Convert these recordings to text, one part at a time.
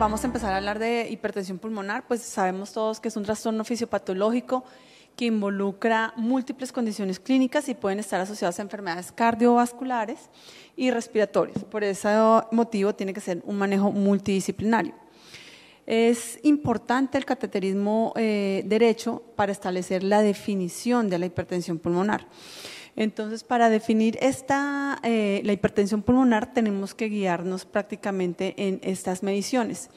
vamos a empezar a hablar de hipertensión pulmonar. Pues sabemos todos que es un trastorno fisiopatológico que involucra múltiples condiciones clínicas y pueden estar asociadas a enfermedades cardiovasculares y respiratorias. Por ese motivo tiene que ser un multidisciplinario. Es importante el cateterismo derecho para establecer la definición de la hipertensión pulmonar. Entonces, para definir la hipertensión pulmonar tenemos que guiarnos prácticamente en estas mediciones.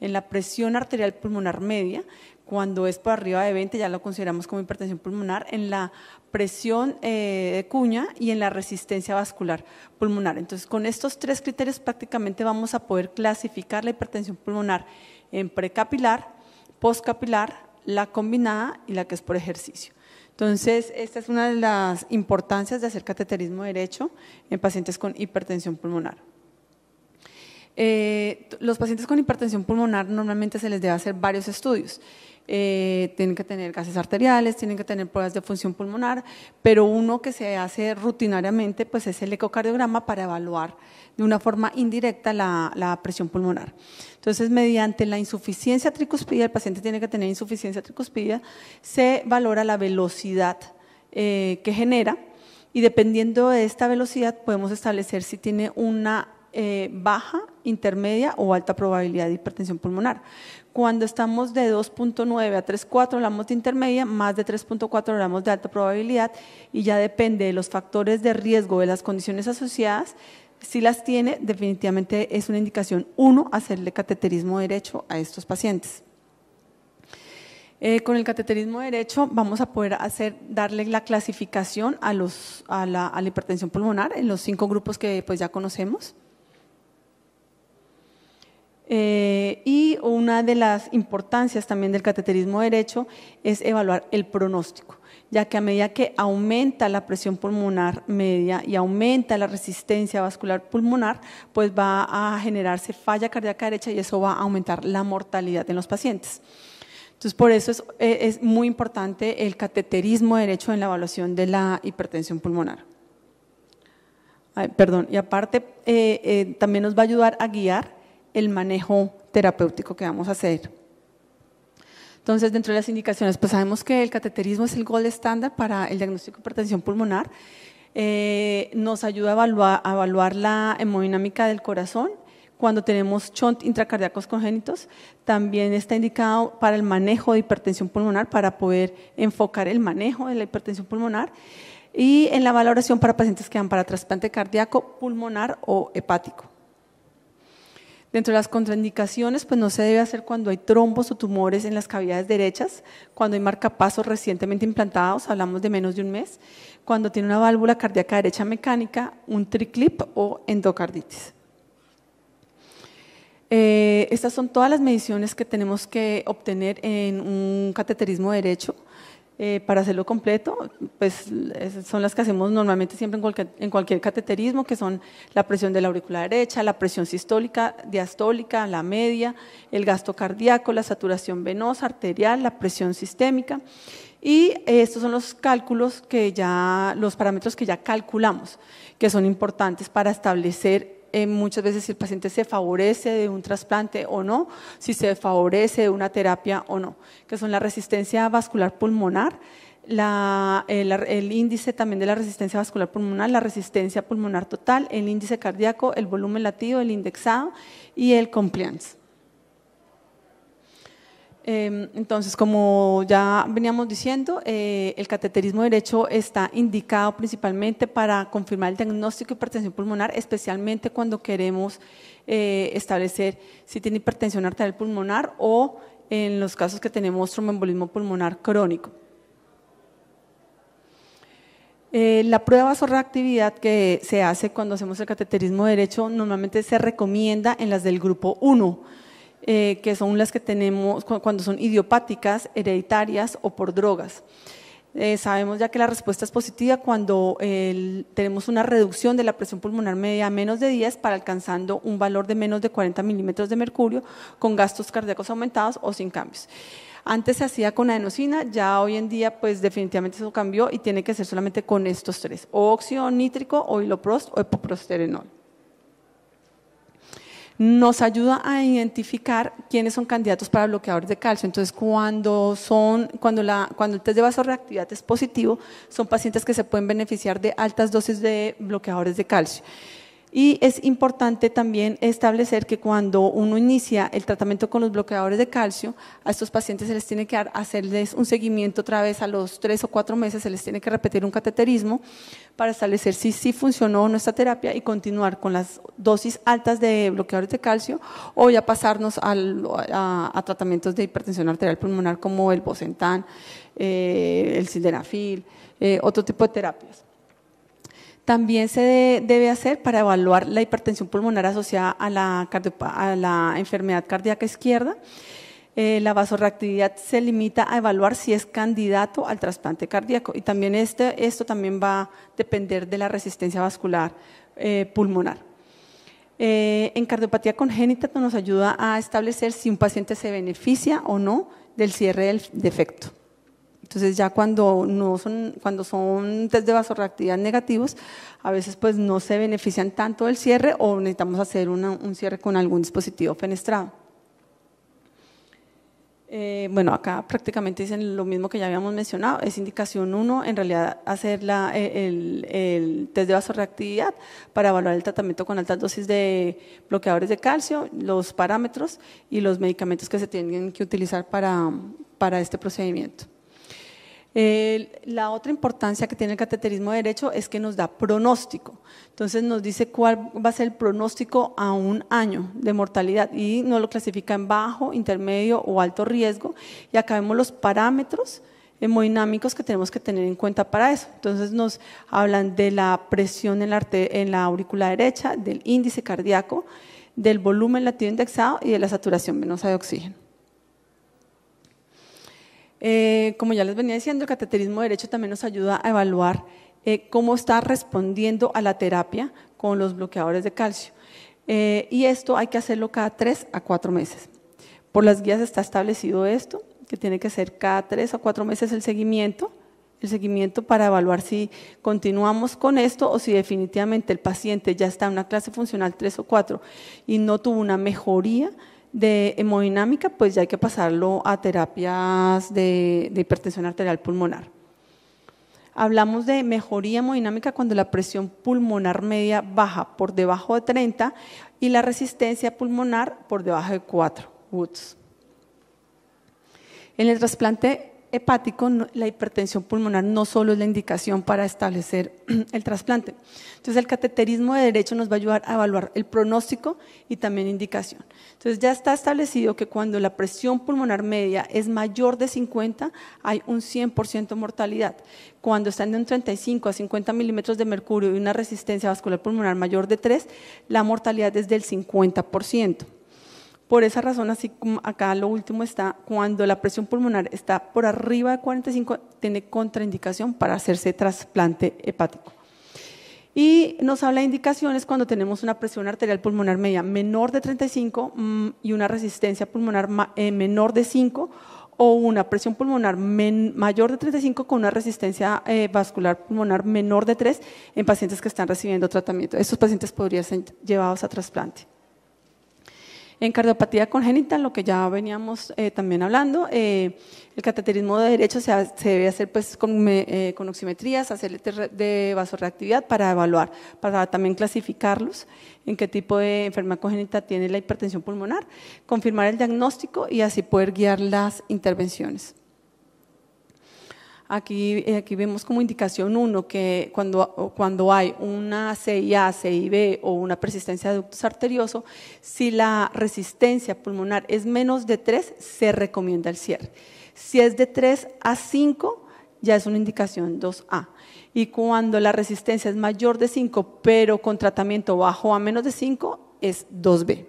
En la presión arterial pulmonar media, cuando es por arriba de 20 ya lo consideramos como hipertensión pulmonar, en la presión de cuña y en la resistencia vascular pulmonar. Entonces, con estos tres criterios prácticamente vamos a poder clasificar la hipertensión pulmonar en precapilar, postcapilar, la combinada y la que es por ejercicio. Entonces, esta es una de las importancias de hacer cateterismo derecho en pacientes con hipertensión pulmonar. Los pacientes con hipertensión pulmonar normalmente se les debe hacer varios estudios. Tienen que tener gases arteriales, tienen que tener pruebas de función pulmonar, pero uno que se hace rutinariamente pues es el ecocardiograma para evaluar de una forma indirecta la presión pulmonar. Entonces, mediante la insuficiencia tricuspidea, el paciente tiene que tener insuficiencia tricuspidea, se valora la velocidad que genera y dependiendo de esta velocidad podemos establecer si tiene una baja, intermedia o alta probabilidad de hipertensión pulmonar. Cuando estamos de 2.9 a 3.4 hablamos de intermedia, más de 3.4 hablamos de alta probabilidad y ya depende de los factores de riesgo de las condiciones asociadas. Si las tiene, definitivamente es una indicación 1 hacerle cateterismo derecho a estos pacientes. Con el cateterismo derecho vamos a poder darle la clasificación a la hipertensión pulmonar en los 5 grupos que pues ya conocemos. Y una de las importancias también del cateterismo derecho es evaluar el pronóstico, ya que a medida que aumenta la presión pulmonar media y aumenta la resistencia vascular pulmonar, pues va a generarse falla cardíaca derecha y eso va a aumentar la mortalidad en los pacientes. Entonces, por eso es muy importante el cateterismo derecho en la evaluación de la hipertensión pulmonar. Y aparte también nos va a ayudar a guiar el manejo terapéutico que vamos a hacer. Entonces, dentro de las indicaciones, pues sabemos que el cateterismo es el gold estándar para el diagnóstico de hipertensión pulmonar. Nos ayuda a evaluar la hemodinámica del corazón cuando tenemos shunt intracardíacos congénitos. También está indicado para el manejo de hipertensión pulmonar, para poder enfocar el manejo de la hipertensión pulmonar. Y en la valoración para pacientes que van para trasplante cardíaco, pulmonar o hepático. Dentro de las contraindicaciones, pues no se debe hacer cuando hay trombos o tumores en las cavidades derechas, cuando hay marcapasos recientemente implantados, hablamos de menos de un mes, cuando tiene una válvula cardíaca derecha mecánica, un triclip o endocarditis. Estas son todas las mediciones que tenemos que obtener en un cateterismo derecho. Para hacerlo completo, pues son las que hacemos normalmente siempre en cualquier cateterismo, que son la presión de la aurícula derecha, la presión sistólica, diastólica, la media, el gasto cardíaco, la saturación venosa, arterial, la presión sistémica. Y estos son los cálculos los parámetros que ya calculamos, que son importantes para establecer muchas veces si el paciente se favorece de un trasplante o no, si se favorece de una terapia o no, que son la resistencia vascular pulmonar, el índice también de la resistencia vascular pulmonar, la resistencia pulmonar total, el índice cardíaco, el volumen latido, el indexado y el compliance. Entonces, como ya veníamos diciendo, el cateterismo derecho está indicado principalmente para confirmar el diagnóstico de hipertensión pulmonar, especialmente cuando queremos establecer si tiene hipertensión arterial pulmonar o en los casos que tenemos tromboembolismo pulmonar crónico. La prueba de vasorreactividad que se hace cuando hacemos el cateterismo derecho normalmente se recomienda en las del grupo 1, que son las que tenemos cuando son idiopáticas, hereditarias o por drogas. Sabemos ya que la respuesta es positiva cuando tenemos una reducción de la presión pulmonar media a menos de 10 para alcanzando un valor de menos de 40 milímetros de mercurio con gastos cardíacos aumentados o sin cambios. Antes se hacía con adenosina, ya hoy en día pues definitivamente eso cambió y tiene que ser solamente con estos tres, o óxido nítrico, o iloprost o epoprosterenol. Nos ayuda a identificar quiénes son candidatos para bloqueadores de calcio. Entonces, cuando el test de vasorreactividad es positivo, son pacientes que se pueden beneficiar de altas dosis de bloqueadores de calcio. Y es importante también establecer que cuando uno inicia el tratamiento con los bloqueadores de calcio, a estos pacientes se les tiene que hacerles un seguimiento otra vez a los 3 o 4 meses, se les tiene que repetir un cateterismo para establecer si sí funcionó o no esta terapia y continuar con las dosis altas de bloqueadores de calcio o ya pasarnos a tratamientos de hipertensión arterial pulmonar como el Bosentan, el sildenafil, otro tipo de terapias. También se debe hacer para evaluar la hipertensión pulmonar asociada a la enfermedad cardíaca izquierda. La vasorreactividad se limita a evaluar si es candidato al trasplante cardíaco y también esto también va a depender de la resistencia vascular pulmonar. En cardiopatía congénita nos ayuda a establecer si un paciente se beneficia o no del cierre del defecto. Entonces ya cuando son test de vasorreactividad negativos, a veces pues no se benefician tanto del cierre o necesitamos hacer un cierre con algún dispositivo fenestrado. Bueno, acá prácticamente dicen lo mismo que ya habíamos mencionado, es indicación 1, en realidad hacer el test de vasorreactividad para evaluar el tratamiento con altas dosis de bloqueadores de calcio, los parámetros y los medicamentos que se tienen que utilizar para este procedimiento. La otra importancia que tiene el cateterismo derecho es que nos da pronóstico. Entonces nos dice cuál va a ser el pronóstico a un año de mortalidad y nos lo clasifica en bajo, intermedio o alto riesgo. Y acá vemos los parámetros hemodinámicos que tenemos que tener en cuenta para eso. Entonces nos hablan de la presión en la aurícula derecha, del índice cardíaco, del volumen latido indexado y de la saturación venosa de oxígeno. Como ya les venía diciendo, el cateterismo derecho también nos ayuda a evaluar cómo está respondiendo a la terapia con los bloqueadores de calcio. Y esto hay que hacerlo cada 3 a 4 meses. Por las guías está establecido esto, que tiene que ser cada 3 a 4 meses el seguimiento para evaluar si continuamos con esto o si definitivamente el paciente ya está en una clase funcional 3 o 4 y no tuvo una mejoría de hemodinámica, pues ya hay que pasarlo a terapias de hipertensión arterial pulmonar. Hablamos de mejoría hemodinámica cuando la presión pulmonar media baja por debajo de 30 y la resistencia pulmonar por debajo de 4 Woods. En el trasplante hepático, la hipertensión pulmonar no solo es la indicación para establecer el trasplante. Entonces, el cateterismo de derecho nos va a ayudar a evaluar el pronóstico y también indicación. Entonces, ya está establecido que cuando la presión pulmonar media es mayor de 50, hay un 100% mortalidad. Cuando están de un 35 a 50 milímetros de mercurio y una resistencia vascular pulmonar mayor de 3, la mortalidad es del 50%. Por esa razón, así como acá lo último está, cuando la presión pulmonar está por arriba de 45, tiene contraindicación para hacerse trasplante hepático. Y nos habla de indicaciones cuando tenemos una presión arterial pulmonar media menor de 35 y una resistencia pulmonar menor de 5 o una presión pulmonar mayor de 35 con una resistencia vascular pulmonar menor de 3 en pacientes que están recibiendo tratamiento. Estos pacientes podrían ser llevados a trasplante. En cardiopatía congénita, lo que ya veníamos también hablando, el cateterismo de derecho se debe hacer pues, con oximetrías, hacer el test de vasorreactividad para evaluar, para también clasificarlos en qué tipo de enfermedad congénita tiene la hipertensión pulmonar, confirmar el diagnóstico y así poder guiar las intervenciones. Aquí vemos como indicación 1 que cuando hay una CIA, CIB o una persistencia de ductus arterioso, si la resistencia pulmonar es menos de 3, se recomienda el cierre. Si es de 3 a 5, ya es una indicación 2A. Y cuando la resistencia es mayor de 5, pero con tratamiento bajo a menos de 5, es 2B.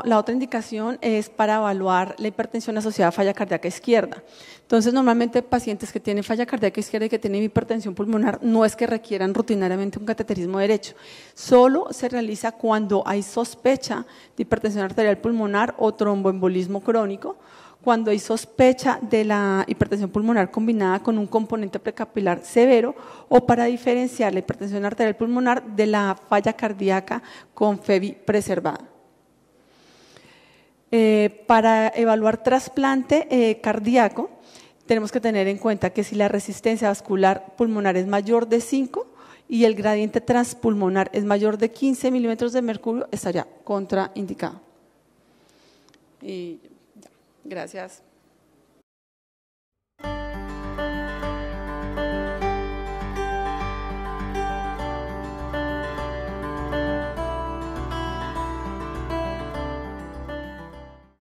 La otra indicación es para evaluar la hipertensión asociada a falla cardíaca izquierda. Entonces, normalmente pacientes que tienen falla cardíaca izquierda y que tienen hipertensión pulmonar no es que requieran rutinariamente un cateterismo derecho, solo se realiza cuando hay sospecha de hipertensión arterial pulmonar o tromboembolismo crónico, cuando hay sospecha de la hipertensión pulmonar combinada con un componente precapilar severo o para diferenciar la hipertensión arterial pulmonar de la falla cardíaca con FEBI preservada. Para evaluar trasplante cardíaco, tenemos que tener en cuenta que si la resistencia vascular pulmonar es mayor de 5 y el gradiente transpulmonar es mayor de 15 milímetros de mercurio, estaría contraindicado. Y ya, gracias.